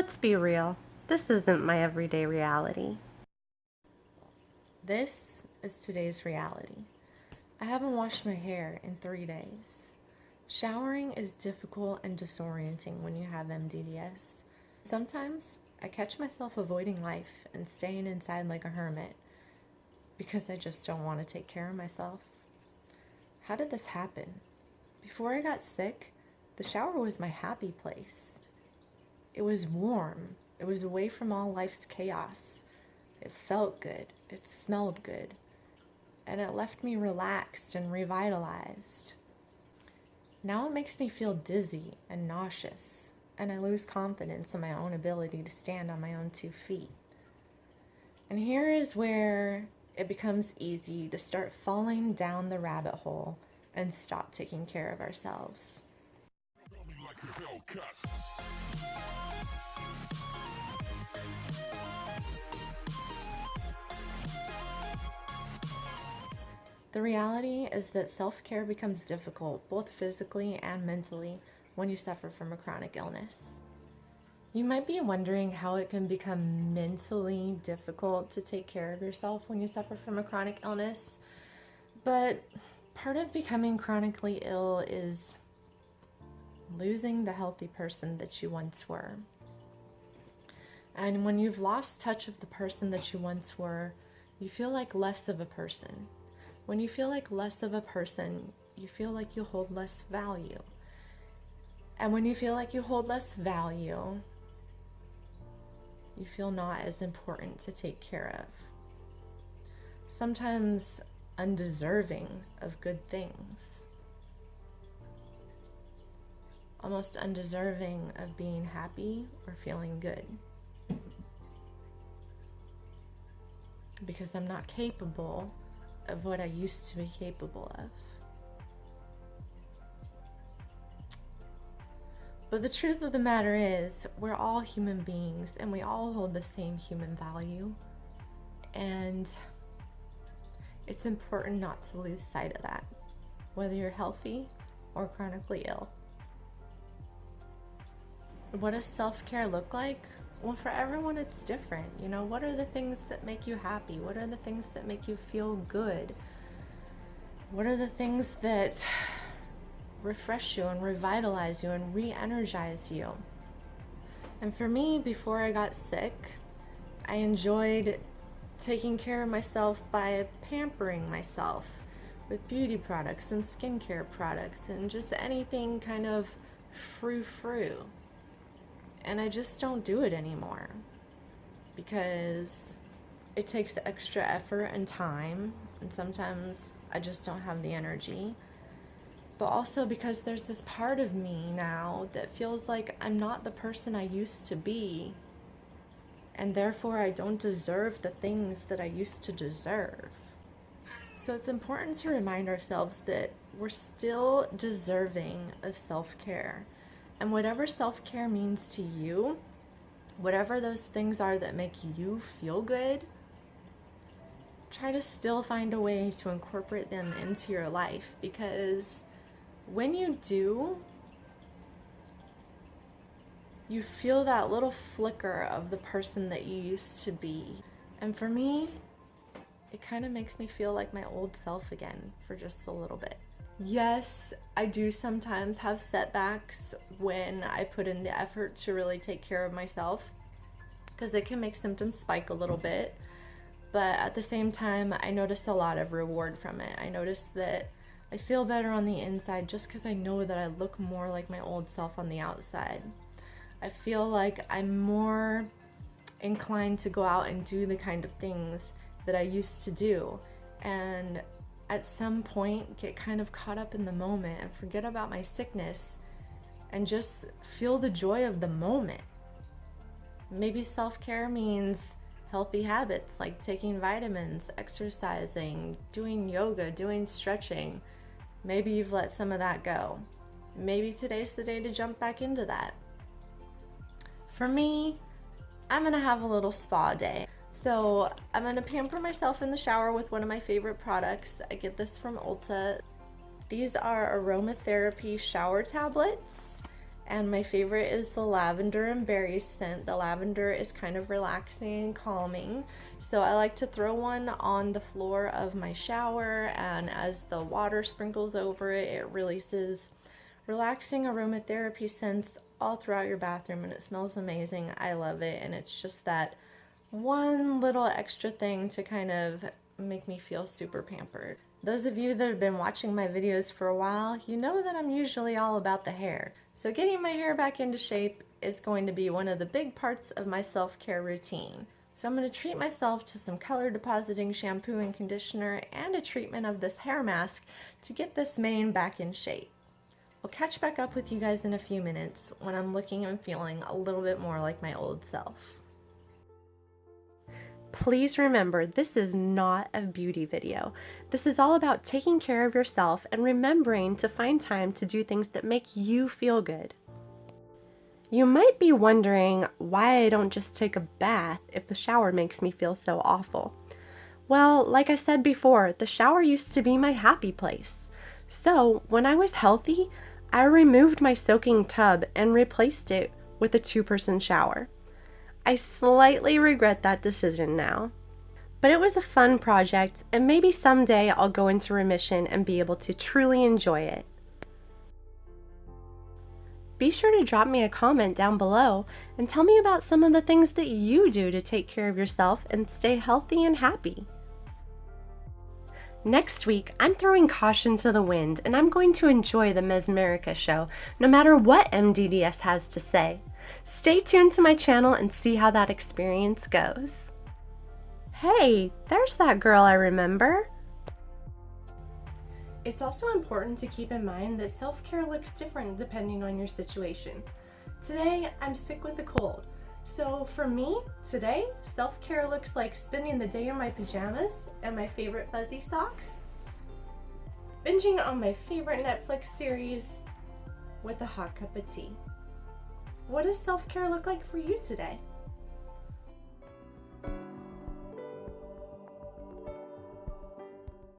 Let's be real, this isn't my everyday reality. This is today's reality. I haven't washed my hair in 3 days. Showering is difficult and disorienting when you have MDDS. Sometimes I catch myself avoiding life and staying inside like a hermit because I just don't want to take care of myself. How did this happen? Before I got sick, the shower was my happy place. It was warm. It was away from all life's chaos. It felt good. It smelled good. And it left me relaxed and revitalized. Now it makes me feel dizzy and nauseous, and I lose confidence in my own ability to stand on my own 2 feet. And here is where it becomes easy to start falling down the rabbit hole and stop taking care of ourselves. The reality is that self-care becomes difficult, both physically and mentally, when you suffer from a chronic illness. You might be wondering how it can become mentally difficult to take care of yourself when you suffer from a chronic illness, but part of becoming chronically ill is losing the healthy person that you once were. And when you've lost touch of the person that you once were, you feel like less of a person. When you feel like less of a person, you feel like you hold less value. And when you feel like you hold less value, you feel not as important to take care of. Sometimes undeserving of good things. Almost undeserving of being happy or feeling good. Because I'm not capable of what I used to be capable of. But the truth of the matter is, we're all human beings and we all hold the same human value. And it's important not to lose sight of that, whether you're healthy or chronically ill. What does self-care look like? Well, for everyone it's different. You know, what are the things that make you happy? What are the things that make you feel good? What are the things that refresh you and revitalize you and re-energize you? And for me, before I got sick, I enjoyed taking care of myself by pampering myself with beauty products and skincare products and just anything kind of frou-frou. And I just don't do it anymore because it takes extra effort and time, and sometimes I just don't have the energy. But also because there's this part of me now that feels like I'm not the person I used to be, and therefore I don't deserve the things that I used to deserve. So it's important to remind ourselves that we're still deserving of self-care. And whatever self-care means to you, whatever those things are that make you feel good, try to still find a way to incorporate them into your life, because when you do, you feel that little flicker of the person that you used to be. And for me, it kind of makes me feel like my old self again for just a little bit. Yes, I do sometimes have setbacks when I put in the effort to really take care of myself, because it can make symptoms spike a little bit. But at the same time, I notice a lot of reward from it. I notice that I feel better on the inside just because I know that I look more like my old self on the outside. I feel like I'm more inclined to go out and do the kind of things that I used to do. And at some point get kind of caught up in the moment and forget about my sickness and just feel the joy of the moment. Maybe self-care means healthy habits like taking vitamins, exercising, doing yoga, doing stretching. Maybe you've let some of that go. Maybe today's the day to jump back into that. For me, I'm gonna have a little spa day. So I'm gonna pamper myself in the shower with one of my favorite products. I get this from Ulta. These are aromatherapy shower tablets, And my favorite is the lavender and berry scent. The lavender is kind of relaxing and calming. So I like to throw one on the floor of my shower, and as the water sprinkles over it, it releases relaxing aromatherapy scents all throughout your bathroom, and it smells amazing. I love it, and it's just that one little extra thing to kind of make me feel super pampered. Those of you that have been watching my videos for a while, you know that I'm usually all about the hair. So getting my hair back into shape is going to be one of the big parts of my self-care routine. So I'm going to treat myself to some color depositing shampoo and conditioner and a treatment of this hair mask to get this mane back in shape. We'll catch back up with you guys in a few minutes when I'm looking and feeling a little bit more like my old self. Please remember, this is not a beauty video. This is all about taking care of yourself and remembering to find time to do things that make you feel good. You might be wondering why I don't just take a bath if the shower makes me feel so awful. Well, like I said before, the shower used to be my happy place. So when I was healthy, I removed my soaking tub and replaced it with a 2-person shower. I slightly regret that decision now. But it was a fun project, and maybe someday I'll go into remission and be able to truly enjoy it. Be sure to drop me a comment down below and tell me about some of the things that you do to take care of yourself and stay healthy and happy. Next week, I'm throwing caution to the wind, and I'm going to enjoy the Mesmerica show, no matter what MDDS has to say. Stay tuned to my channel and see how that experience goes. Hey, there's that girl I remember. It's also important to keep in mind that self-care looks different depending on your situation. Today, I'm sick with a cold. So for me, today, self-care looks like spending the day in my pajamas and my favorite fuzzy socks, binging on my favorite Netflix series with a hot cup of tea. What does self-care look like for you today?